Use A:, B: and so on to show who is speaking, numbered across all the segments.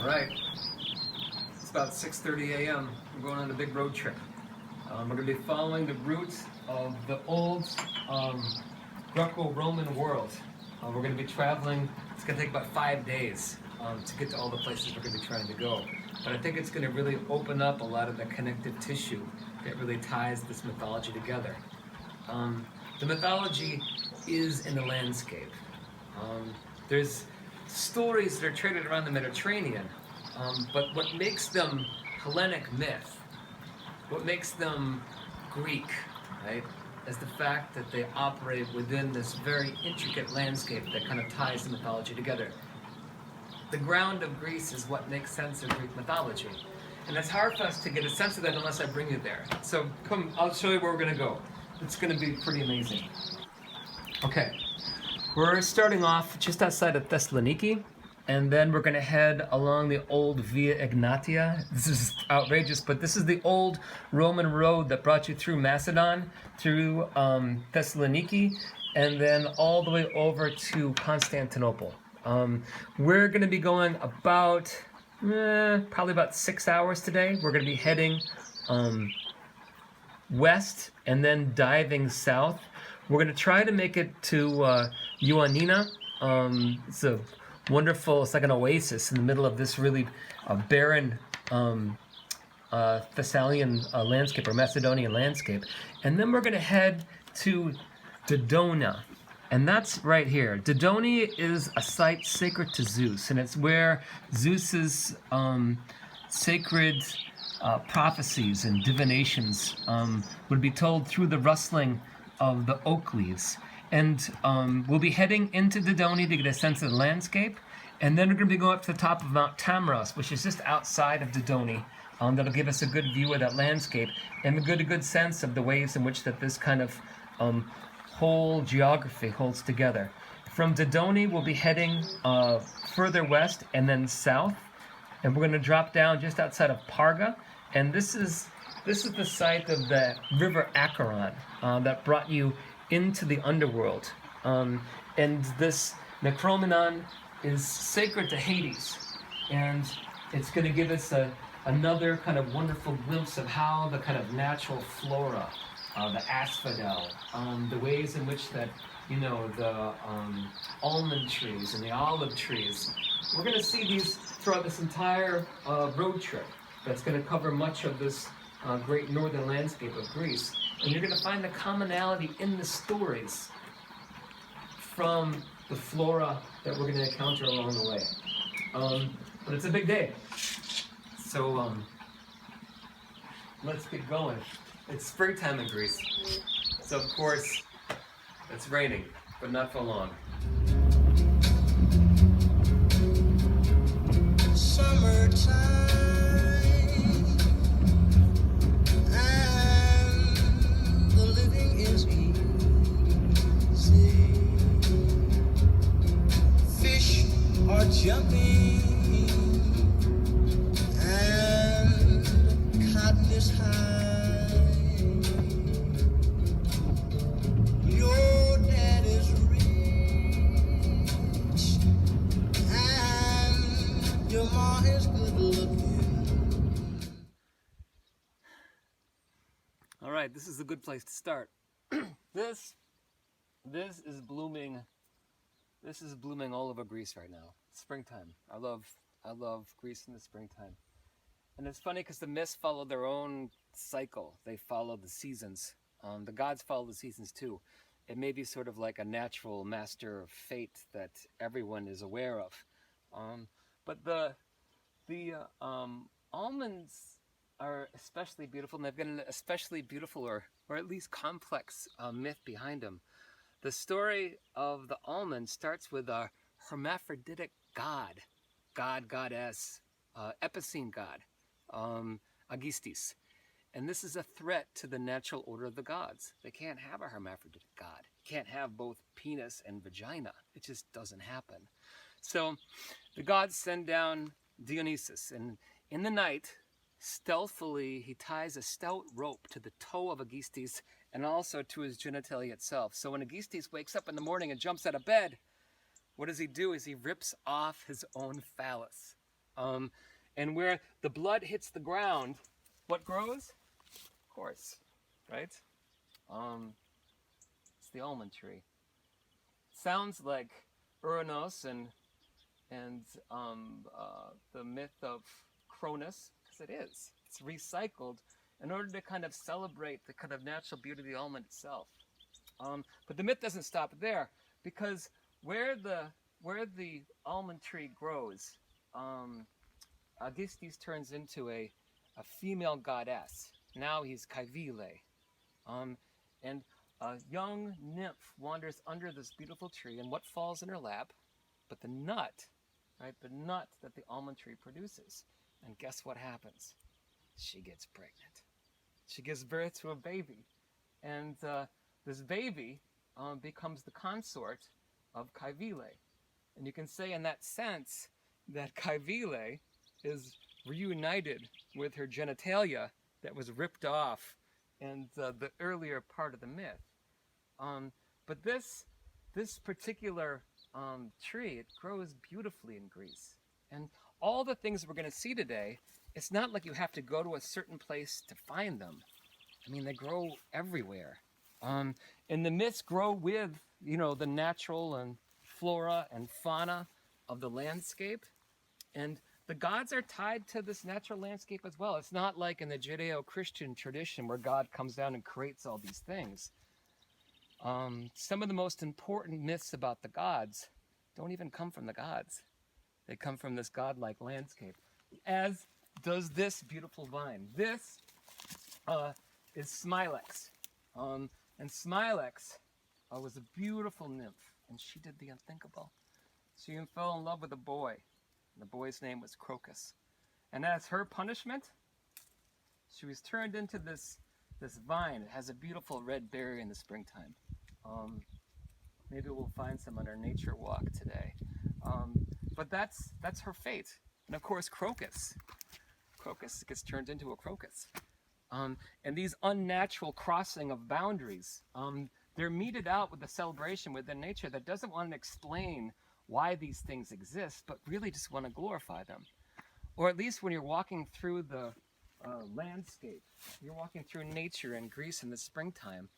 A: Right. It's about 6:30 a.m. We're going on a big road trip. We're going to be following the route of the old Greco-Roman world. We're going to be traveling. It's going to take about 5 days to get to all the places we're going to be trying to go. But I think it's going to really open up a lot of the connective tissue that really ties this mythology together. The mythology is in the landscape. There's stories that are traded around the Mediterranean, but what makes them Hellenic myth, what makes them Greek, right, is the fact that they operate within this very intricate landscape that kind of ties the mythology together. The ground of Greece is what makes sense of Greek mythology. And it's hard for us to get a sense of that unless I bring you there. So come, I'll show you where we're going to go. It's going to be pretty amazing. Okay, we're starting off just outside of Thessaloniki, and then we're going to head along the old Via Egnatia. This is outrageous, but this is the old Roman road that brought you through Macedon, through Thessaloniki, and then all the way over to Constantinople. We're going to be going about, probably about 6 hours today. We're going to be heading west and then diving south. We're going to try to make it to Ioannina. It's a wonderful, it's like an oasis in the middle of this really barren Thessalian landscape or Macedonian landscape. And then we're going to head to Dodona. And that's right here. Dodona is a site sacred to Zeus, and it's where Zeus's sacred prophecies and divinations would be told through the rustling of the oak leaves. And we'll be heading into Dodona to get a sense of the landscape, and then we're going to be going up to the top of Mount Tamros, which is just outside of Dodona. That'll give us a good view of that landscape and a good sense of the ways in which that this kind of whole geography holds together. From Dodona, we'll be heading further west and then south, and we're going to drop down just outside of Parga. And this is the site of the river Acheron that brought you into the underworld. And this Necromenon is sacred to Hades, and it's going to give us another kind of wonderful glimpse of how the kind of natural flora, the asphodel, the ways in which that, the almond trees and the olive trees. We're going to see these throughout this entire road trip that's going to cover much of this great northern landscape of Greece. And you're going to find the commonality in the stories from the flora that we're going to encounter along the way. But it's a big day. So let's get going. It's springtime in Greece. So of course, it's raining, but not for long.
B: Summertime. Jumping and cotton is high. Your dad is rich and your ma is good looking.
A: All right, this is a good place to start. This is blooming. This is blooming all over Greece right now. Springtime. I love Greece in the springtime. And it's funny because the myths follow their own cycle. They follow the seasons. The gods follow the seasons too. It may be sort of like a natural master of fate that everyone is aware of. But the almonds are especially beautiful, and they've got an especially beautiful or at least complex myth behind them. The story of the almond starts with a hermaphroditic goddess, epicene god, Aegisthus. And this is a threat to the natural order of the gods. They can't have a hermaphroditic god. You can't have both penis and vagina. It just doesn't happen. So the gods send down Dionysus, and in the night, stealthily, he ties a stout rope to the toe of Aegisthus and also to his genitalia itself. So when Aegisthus wakes up in the morning and jumps out of bed, what does he do? Is he rips off his own phallus. And where the blood hits the ground, what grows? Of course, right? It's the almond tree. Sounds like Uranus and the myth of Cronus, because it is. It's recycled in order to kind of celebrate the kind of natural beauty of the almond itself. But the myth doesn't stop there, because where the almond tree grows, Aegisthus turns into a female goddess. Now he's Kaivile. And a young nymph wanders under this beautiful tree, and what falls in her lap? But the nut, right? The nut that the almond tree produces. And guess what happens? She gets pregnant. She gives birth to a baby. And this baby becomes the consort of Kaivile. And you can say in that sense that Kaivile is reunited with her genitalia that was ripped off in the earlier part of the myth. But this particular tree, it grows beautifully in Greece. And all the things we're going to see today, it's not like you have to go to a certain place to find them. I mean, they grow everywhere. And the myths grow with, the natural and flora and fauna of the landscape. And the gods are tied to this natural landscape as well. It's not like in the Judeo-Christian tradition where God comes down and creates all these things. Some of the most important myths about the gods don't even come from the gods. They come from this godlike landscape, as does this beautiful vine. This is Smilex. And Smilex was a beautiful nymph, and she did the unthinkable. She fell in love with a boy, and the boy's name was Crocus. And as her punishment, she was turned into this vine. It has a beautiful red berry in the springtime. Maybe we'll find some on our nature walk today. But that's her fate. And of course, Crocus gets turned into a crocus. And these unnatural crossing of boundaries, they're meted out with a celebration within nature that doesn't want to explain why these things exist, but really just want to glorify them. Or at least when you're walking through the landscape, you're walking through nature in Greece in the springtime,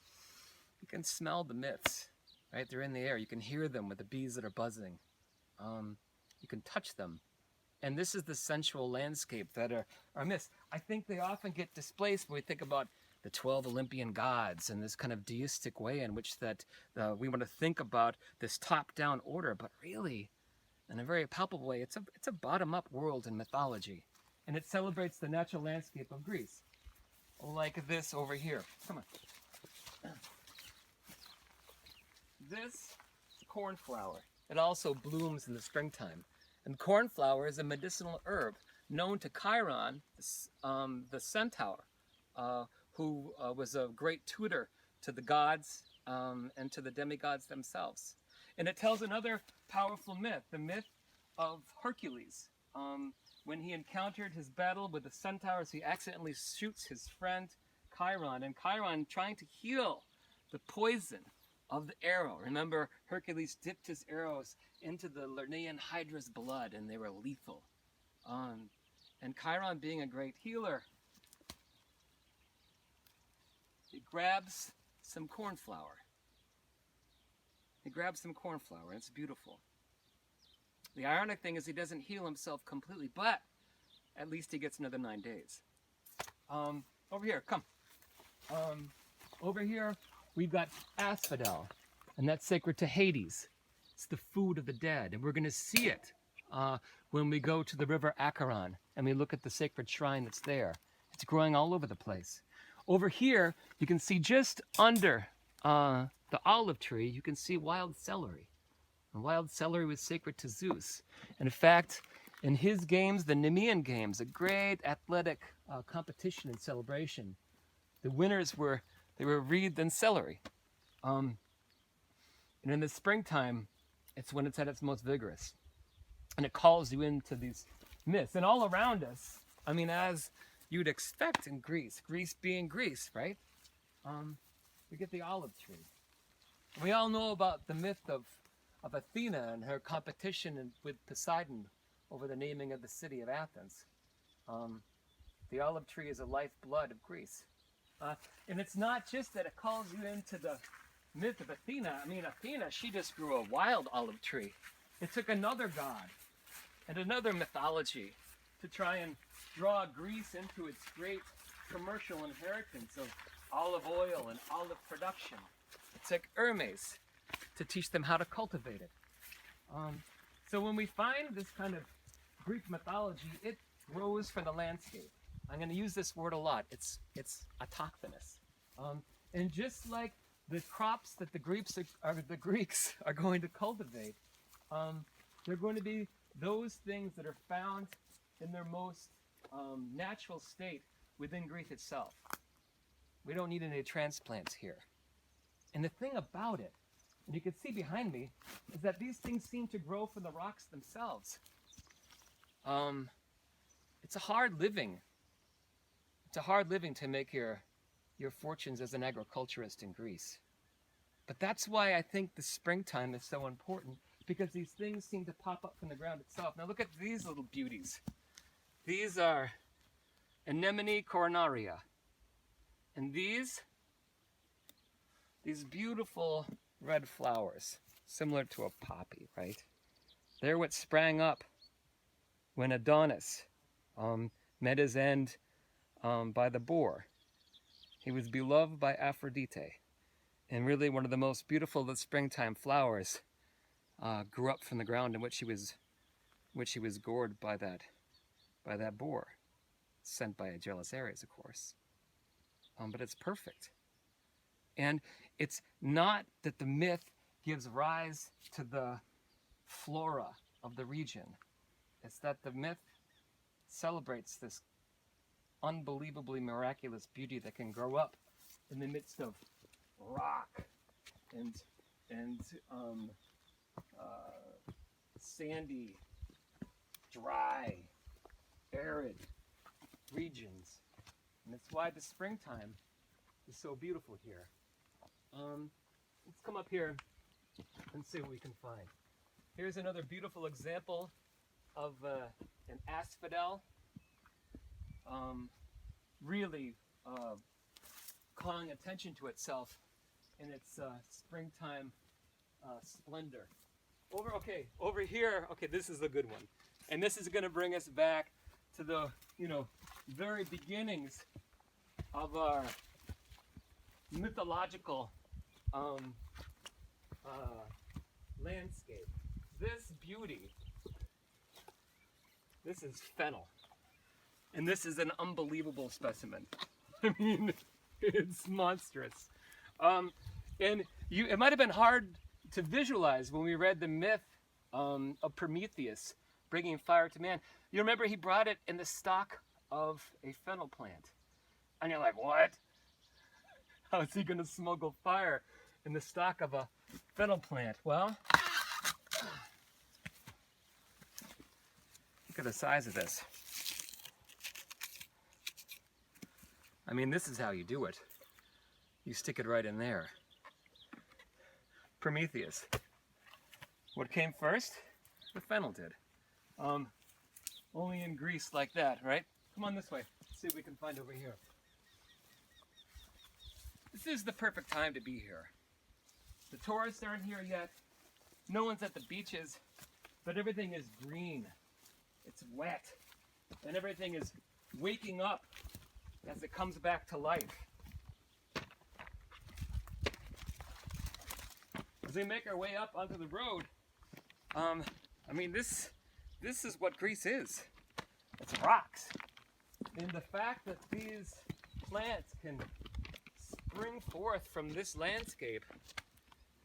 A: you can smell the myths, right? They're in the air. You can hear them with the bees that are buzzing. You can touch them. And this is the sensual landscape that are myths. I think they often get displaced when we think about the 12 Olympian gods and this kind of deistic way in which that we want to think about this top-down order, but really, in a very palpable way, it's a bottom-up world in mythology, and it celebrates the natural landscape of Greece, like this over here. Come on. This cornflower, it also blooms in the springtime, and cornflower is a medicinal herb known to Chiron, the centaur, who was a great tutor to the gods and to the demigods themselves. And it tells another powerful myth, the myth of Hercules. When he encountered his battle with the centaurs, he accidentally shoots his friend Chiron, and Chiron, trying to heal the poison of the arrow. Remember, Hercules dipped his arrows into the Lernaean Hydra's blood, and they were lethal. And Chiron, being a great healer, he grabs some cornflower. And it's beautiful. The ironic thing is he doesn't heal himself completely, but at least he gets another 9 days. Over here, come. Over here, we've got asphodel, and that's sacred to Hades. It's the food of the dead, and we're going to see it when we go to the river Acheron, and we look at the sacred shrine that's there. It's growing all over the place. Over here, you can see just under the olive tree, you can see wild celery. And wild celery was sacred to Zeus. And in fact, in his games, the Nemean Games, a great athletic competition and celebration, the winners were wreathed in celery. And in the springtime, it's when it's at its most vigorous. And it calls you into these myths. And all around us, I mean, as you'd expect in Greece, Greece being Greece, right? We get the olive tree. We all know about the myth of Athena and her competition with Poseidon over the naming of the city of Athens. The olive tree is the lifeblood of Greece. And it's not just that it calls you into the myth of Athena. I mean, Athena, she just grew a wild olive tree. It took another god and another mythology to try and draw Greece into its great commercial inheritance of olive oil and olive production. It took Hermes to teach them how to cultivate it. So when we find this kind of Greek mythology, it grows from the landscape. I'm going to use this word a lot. It's autochthonous. And just like the crops that the Greeks are going to cultivate, they're going to be those things that are found in their most natural state within Greece itself. We don't need any transplants here. And the thing about it, and you can see behind me, is that these things seem to grow from the rocks themselves. It's a hard living. It's a hard living to make your fortunes as an agriculturist in Greece. But that's why I think the springtime is so important, because these things seem to pop up from the ground itself. Now look at these little beauties. These are Anemone coronaria. And these beautiful red flowers, similar to a poppy, right? They're what sprang up when Adonis met his end by the boar. He was beloved by Aphrodite, and really one of the most beautiful of the springtime flowers grew up from the ground in which he was gored by that boar, sent by a jealous Ares, of course. But it's perfect. And it's not that the myth gives rise to the flora of the region. It's that the myth celebrates this unbelievably miraculous beauty that can grow up in the midst of rock and sandy, dry, arid regions. And that's why the springtime is so beautiful here. Let's come up here and see what we can find. Here's another beautiful example of an asphodel, really calling attention to itself in its springtime splendor. Over here, this is the good one. And this is going to bring us back to the, very beginnings of our mythological landscape. This beauty, this is fennel. And this is an unbelievable specimen. I mean, it's monstrous. And it might have been hard to visualize when we read the myth of Prometheus bringing fire to man. You remember he brought it in the stalk of a fennel plant. And you're like, what? How is he going to smuggle fire in the stalk of a fennel plant? Well, look at the size of this. I mean, this is how you do it. You stick it right in there. Prometheus. What came first? The fennel did. Only in Greece like that, right? Come on this way. Let's see what we can find over here. This is the perfect time to be here. The tourists aren't here yet. No one's at the beaches, but everything is green. It's wet, and everything is waking up as it comes back to life. As we make our way up onto the road, I mean, this is what Greece is. It's rocks. And the fact that these plants can spring forth from this landscape,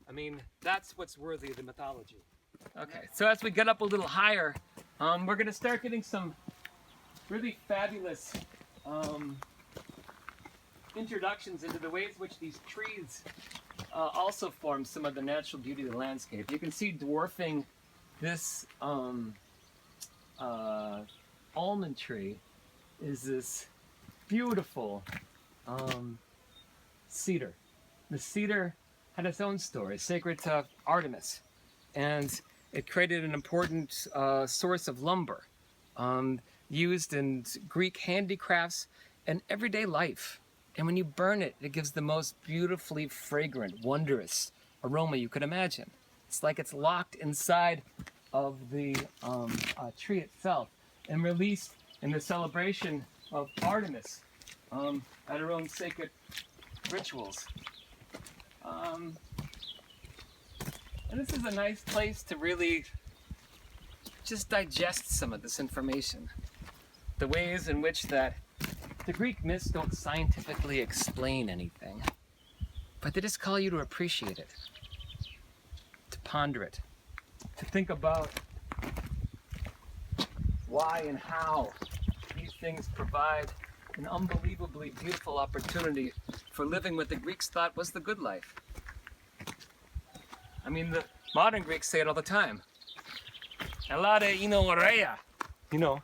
A: I mean, that's what's worthy of the mythology. Okay, so as we get up a little higher, we're going to start getting some really fabulous introductions into the ways in which these trees also form some of the natural beauty of the landscape. You can see dwarfing this almond tree is this beautiful cedar. The cedar had its own story, sacred to Artemis. And It created an important source of lumber, used in Greek handicrafts and everyday life. And when you burn it, it gives the most beautifully fragrant, wondrous aroma you could imagine. It's like it's locked inside of the tree itself and released in the celebration of Artemis at her own sacred rituals. And this is a nice place to really just digest some of this information. The ways in which that the Greek myths don't scientifically explain anything, but they just call you to appreciate it, to ponder it, to think about why and how these things provide an unbelievably beautiful opportunity for living what the Greeks thought was the good life. I mean, the modern Greeks say it all the time. Elade inoreia. You know,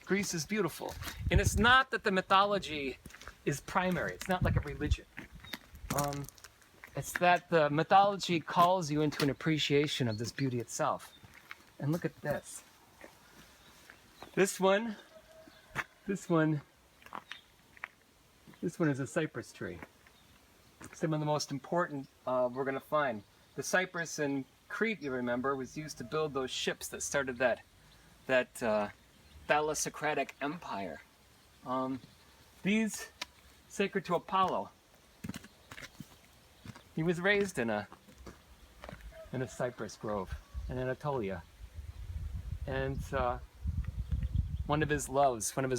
A: Greece is beautiful. And it's not that the mythology is primary. It's not like a religion. It's that the mythology calls you into an appreciation of this beauty itself. And look at this. This one is a cypress tree. Some of the most important we're going to find. The cypress in Crete, you remember, was used to build those ships that started that Thalassocratic empire. These sacred to Apollo. He was raised in a cypress grove in Anatolia, and one of his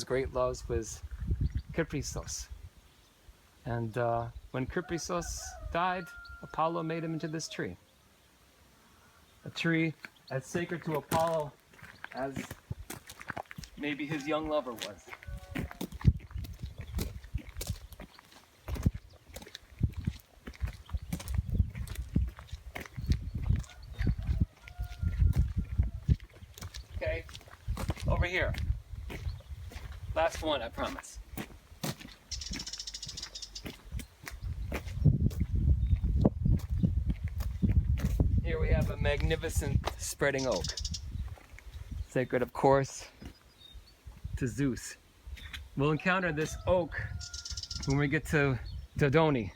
A: great loves was Kyprissos. And when Kyprissos died, Apollo made him into this tree. A tree as sacred to Apollo as maybe his young lover was. Okay, over here. Last one, I promise. Here we have a magnificent spreading oak. Sacred, of course, to Zeus. We'll encounter this oak when we get to Dodoni.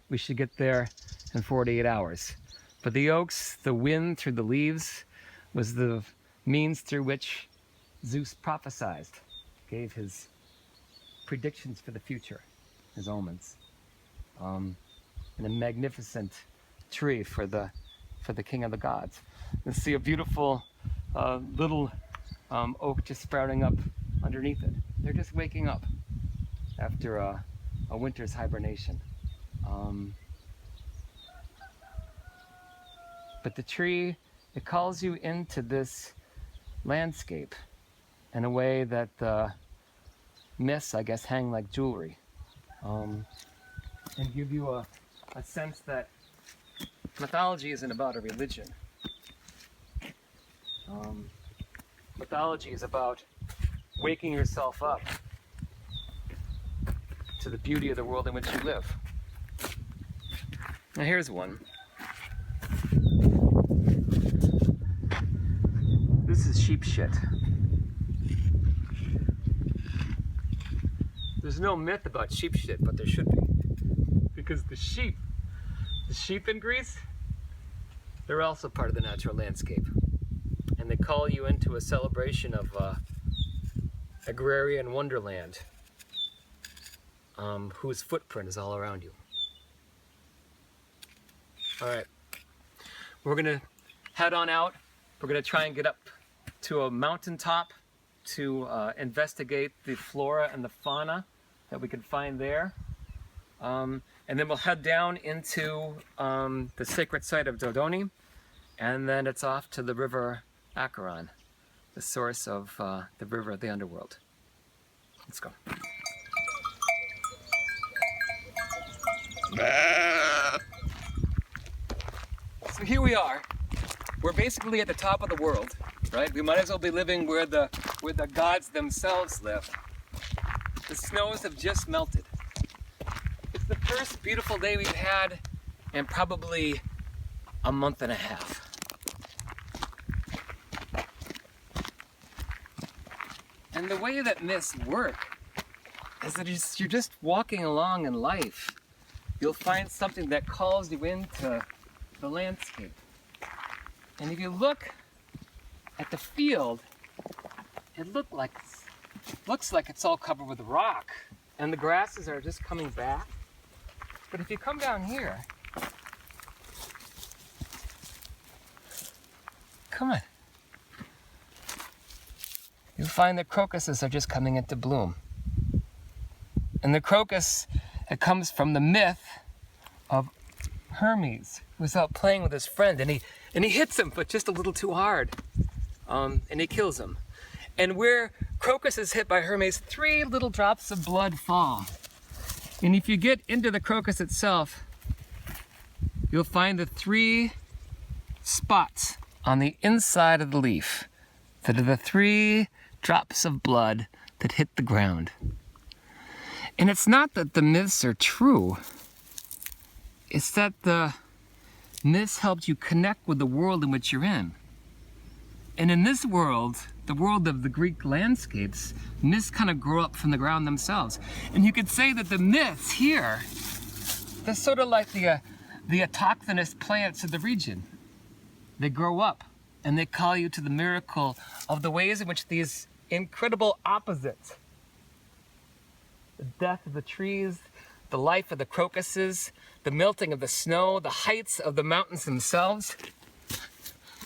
A: We should get there in 48 hours. But the oaks, the wind through the leaves, was the means through which Zeus prophesied, gave his predictions for the future, his omens. And a magnificent tree for the king of the gods. You see a beautiful little oak just sprouting up underneath it. They're just waking up after a winter's hibernation. But the tree, it calls you into this landscape in a way that the myths, I guess, hang like jewelry, and give you a sense that mythology isn't about a religion. Mythology is about waking yourself up to the beauty of the world in which you live. Now here's one. This is sheep shit. There's no myth about sheep shit, but there should be. Because the sheep in Greece, they're also part of the natural landscape. And they call you into a celebration of agrarian wonderland, whose footprint is all around you. All right, we're gonna head on out. We're gonna try and get up to a mountaintop to investigate the flora and the fauna that we can find there. And then we'll head down into the sacred site of Dodoni, and then it's off to the river Acheron, the source of the river of the underworld. Let's go. So here we are. We're basically at the top of the world, right? We might as well be living where the gods themselves live. The snows have just melted. It's the first beautiful day we've had in probably a month and a half. And the way that myths work is that you're just walking along in life. You'll find something that calls you into the landscape. And if you look at the field, it looks like it's all covered with rock, and the grasses are just coming back. But if you come down here, come on, you'll find that crocuses are just coming into bloom. And the crocus, it comes from the myth of Hermes, who's out playing with his friend, and he hits him, but just a little too hard, and he kills him. And where Crocus is hit by Hermes, 3 little drops of blood fall. And if you get into the crocus itself, you'll find the 3 spots on the inside of the leaf that are the 3 drops of blood that hit the ground. And it's not that the myths are true, it's that the myths helped you connect with the world in which you're in. And in this world, the world of the Greek landscapes, myths kind of grow up from the ground themselves. And you could say that the myths here, they're sort of like the autochthonous plants of the region. They grow up and they call you to the miracle of the ways in which these incredible opposites, the death of the trees, the life of the crocuses, the melting of the snow, the heights of the mountains themselves,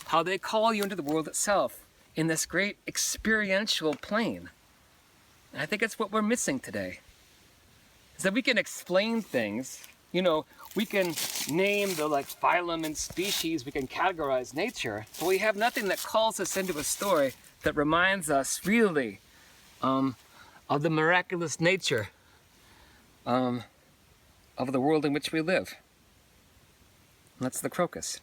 A: how they call you into the world itself in this great experiential plane. And I think that's what we're missing today, is that we can explain things, we can name the phylum and species, we can categorize nature, but we have nothing that calls us into a story that reminds us really of the miraculous nature of the world in which we live. And that's the crocus.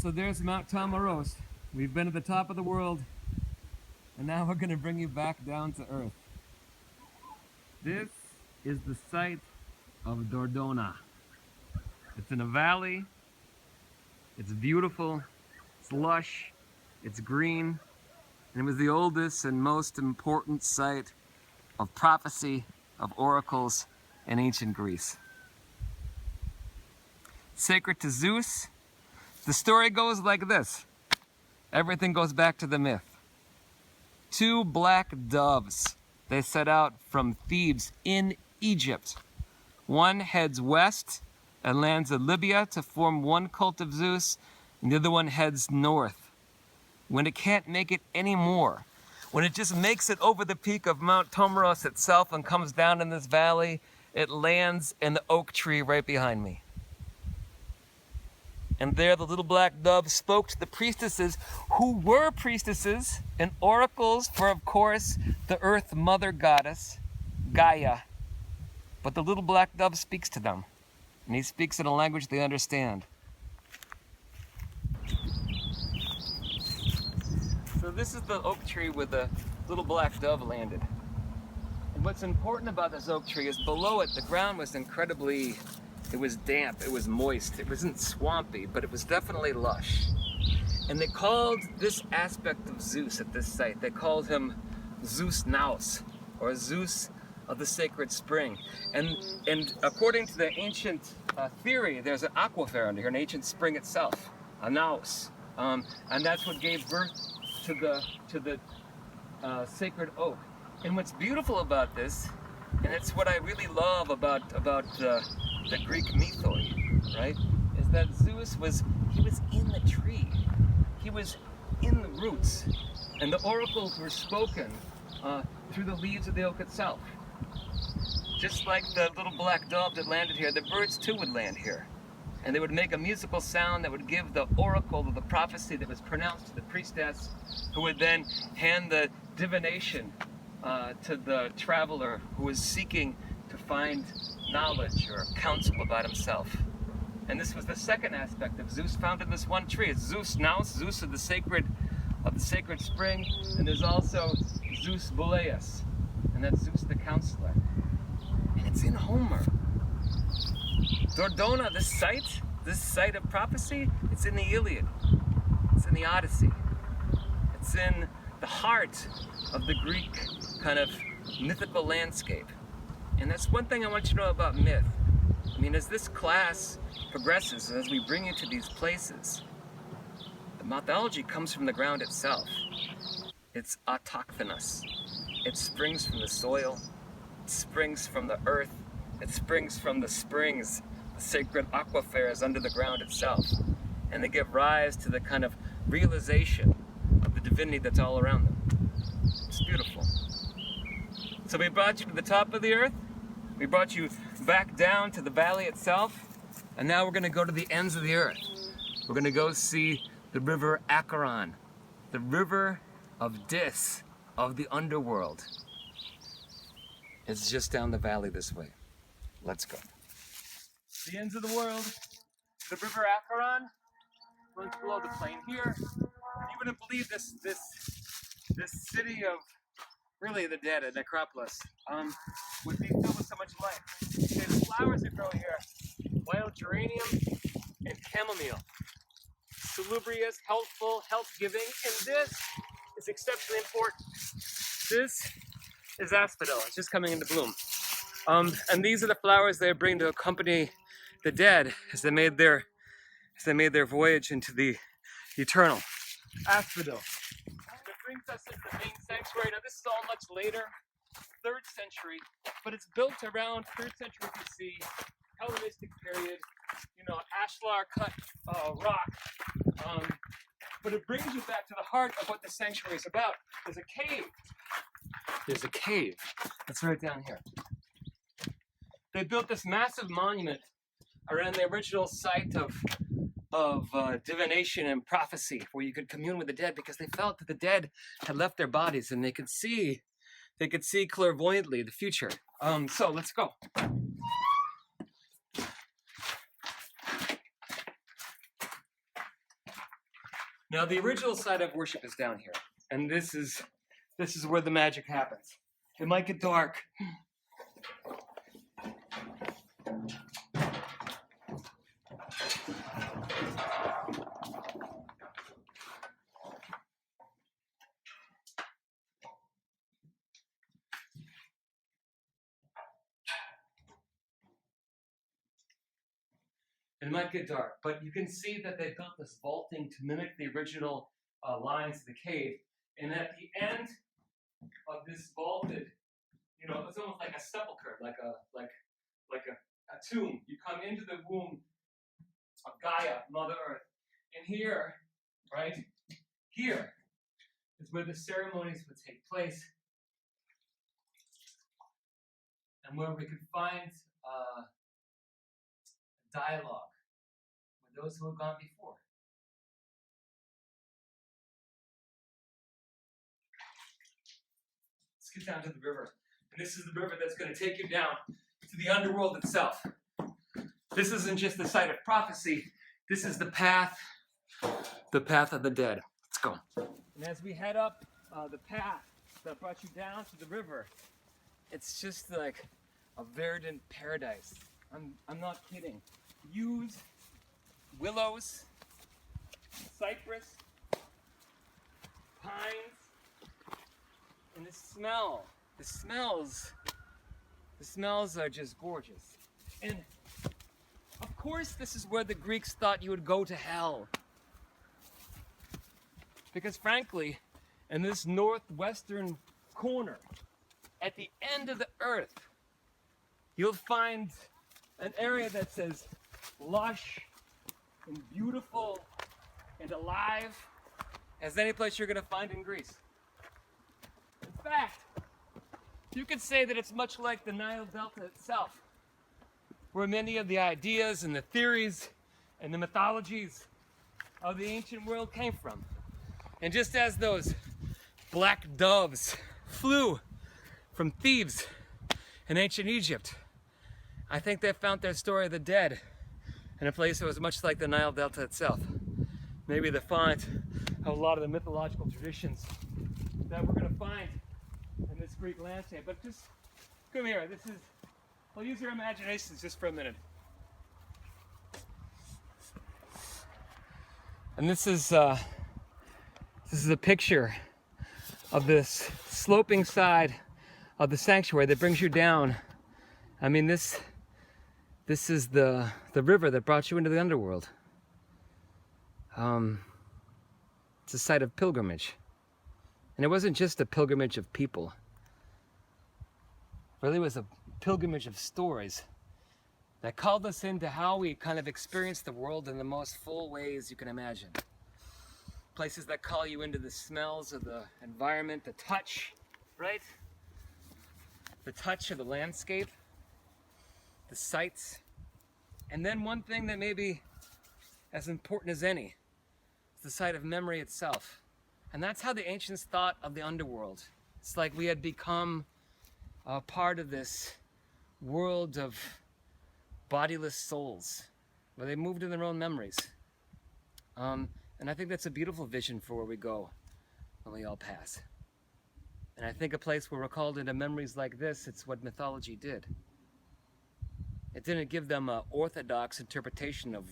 A: So there's Mount Tomaros. We've been at the top of the world, and now we're going to bring you back down to earth. This is the site of Dodona. It's in a valley, it's beautiful, it's lush, it's green, and it was the oldest and most important site of prophecy, of oracles in ancient Greece. Sacred to Zeus. The story goes like this. Everything goes back to the myth. 2 black doves, they set out from Thebes in Egypt. One heads west and lands in Libya to form one cult of Zeus, and the other one heads north. When it can't make it anymore, when it just makes it over the peak of Mount Tomaros itself and comes down in this valley, it lands in the oak tree right behind me. And there the little black dove spoke to the priestesses, who were priestesses and oracles for, of course, the earth mother goddess, Gaia. But the little black dove speaks to them, and he speaks in a language they understand. So this is the oak tree where the little black dove landed. And what's important about this oak tree is below it, the ground was it was damp, it was moist, it wasn't swampy, but it was definitely lush. And they called this aspect of Zeus at this site, they called him Zeus Naus, or Zeus of the sacred spring. And according to the ancient theory, there's an aquifer under here, an ancient spring itself, a Naus. And that's what gave birth to the sacred oak. And what's beautiful about this, and it's what I really love about the Greek mythoi, right? Is that Zeus was in the tree. He was in the roots. And the oracles were spoken through the leaves of the oak itself. Just like the little black dove that landed here, the birds too would land here. And they would make a musical sound that would give the oracle of the prophecy that was pronounced to the priestess, who would then hand the divination to the traveler who was seeking to find knowledge or counsel about himself. And this was the second aspect of Zeus found in this one tree. It's Zeus Naus, Zeus of the sacred of the sacred spring. And there's also Zeus Boreas, and that's Zeus the counselor. And it's in Homer. Dodona, this site of prophecy, it's in the Iliad. It's in the Odyssey. It's in the heart of the Greek kind of mythical landscape. And that's one thing I want you to know about myth. I mean, as this class progresses, as we bring you to these places, the mythology comes from the ground itself. It's autochthonous. It springs from the soil. It springs from the earth. It springs from the springs, the sacred aquifers under the ground itself. And they give rise to the kind of realization of the divinity that's all around them. It's beautiful. So we brought you to the top of the earth. We brought you back down to the valley itself. And now we're going to go to the ends of the earth. We're going to go see the river Acheron, the river of Dis, of the underworld. It's just down the valley this way. Let's go. The ends of the world, the river Acheron runs below the plain here. You wouldn't believe this city of really the dead at Necropolis would be filled with so much life. There's flowers that grow here, wild geranium and chamomile. Salubrious, healthful, health-giving, and this is exceptionally important. This is asphodel. It's just coming into bloom. And these are the flowers they bring to accompany the dead as they made their voyage into the eternal. Asphodel. That brings us into the main sanctuary. Now this is all much later, 3rd century, but it's built around 3rd century BC, Hellenistic period, ashlar cut rock. But it brings you back to the heart of what the sanctuary is about. There's a cave. There's a cave. That's right down here. They built this massive monument around the original site of divination and prophecy, where you could commune with the dead, because they felt that the dead had left their bodies and they could see clairvoyantly the future. So let's go. Now the original site of worship is down here, and this is where the magic happens. It might get dark. It might get dark, but you can see that they built this vaulting to mimic the original lines of the cave. And at the end of this vaulted, it's almost like a sepulcher, like a tomb. You come into the womb of Gaia, Mother Earth. And here, right here, is where the ceremonies would take place, and where we could find dialogue with those who have gone before. Let's get down to the river. And this is the river that's going to take you down to the underworld itself. This isn't just the site of prophecy. This is the path of the dead. Let's go. And as we head up the path that brought you down to the river, it's just like a verdant paradise. I'm not kidding. Yews, willows, cypress, pines, and the smells are just gorgeous. And of course, this is where the Greeks thought you would go to hell. Because frankly, in this northwestern corner, at the end of the earth, you'll find an area that's as lush and beautiful and alive as any place you're going to find in Greece. In fact, you could say that it's much like the Nile Delta itself, where many of the ideas and the theories and the mythologies of the ancient world came from. And just as those black doves flew from Thebes in ancient Egypt, I think they found their story of the dead in a place that was much like the Nile Delta itself. Maybe the font of a lot of the mythological traditions that we're going to find in this Greek landscape. But just come here. I'll use your imaginations just for a minute. And this is a picture of this sloping side of the sanctuary that brings you down. I mean, this is the river that brought you into the underworld. It's a site of pilgrimage. And it wasn't just a pilgrimage of people. It really was a pilgrimage of stories that called us into how we kind of experience the world in the most full ways you can imagine. Places that call you into the smells of the environment, the touch, right? The touch of the landscape, the sights. And then one thing that may be as important as any is the sight of memory itself. And that's how the ancients thought of the underworld. It's like we had become a part of this world of bodiless souls, where they moved in their own memories. And I think that's a beautiful vision for where we go when we all pass. And I think a place where we're called into memories like this, it's what mythology did. It didn't give them an orthodox interpretation of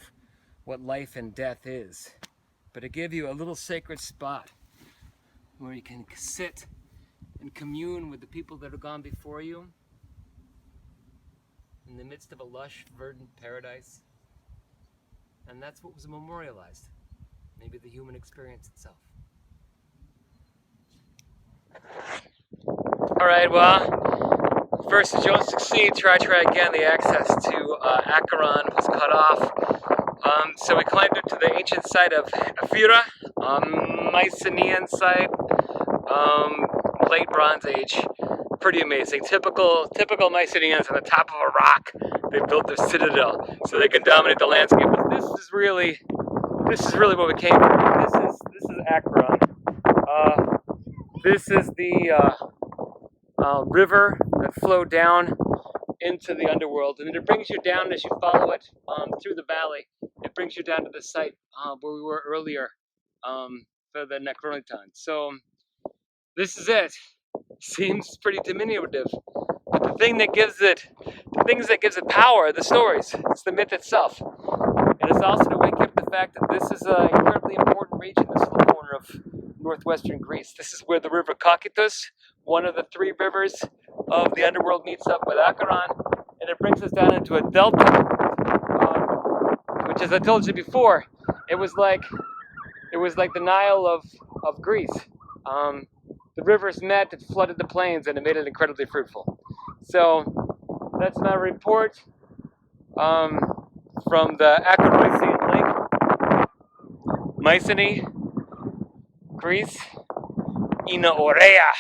A: what life and death is, but it gave you a little sacred spot where you can sit and commune with the people that have gone before you in the midst of a lush, verdant paradise. And that's what was memorialized. Maybe the human experience itself. All right, well, first as you don't succeed, try again. The access to Acheron was cut off. So we climbed up to the ancient site of Ephyra, Mycenaean site, late Bronze Age. Pretty amazing. Typical Mycenaeans on the top of a rock. They built their citadel so they can dominate the landscape. But this is really what we came for. This is Acheron. This is the river that flowed down into the underworld, and it brings you down as you follow it through the valley. It brings you down to the site where we were earlier for the Necroniton. So this is it. Seems pretty diminutive, but the things that gives it power are the stories. It's the myth itself, and it's also to wake up the fact that this is an incredibly important region. This little corner of northwestern Greece. This is where the river Cocytus, one of the three rivers of the underworld, meets up with Acheron, and it brings us down into a delta, which, as I told you before, it was like the Nile of Greece. The rivers met, it flooded the plains, and it made it incredibly fruitful. So that's my report from the Acheron Lake, Mycenae, Greece, Ina Orea.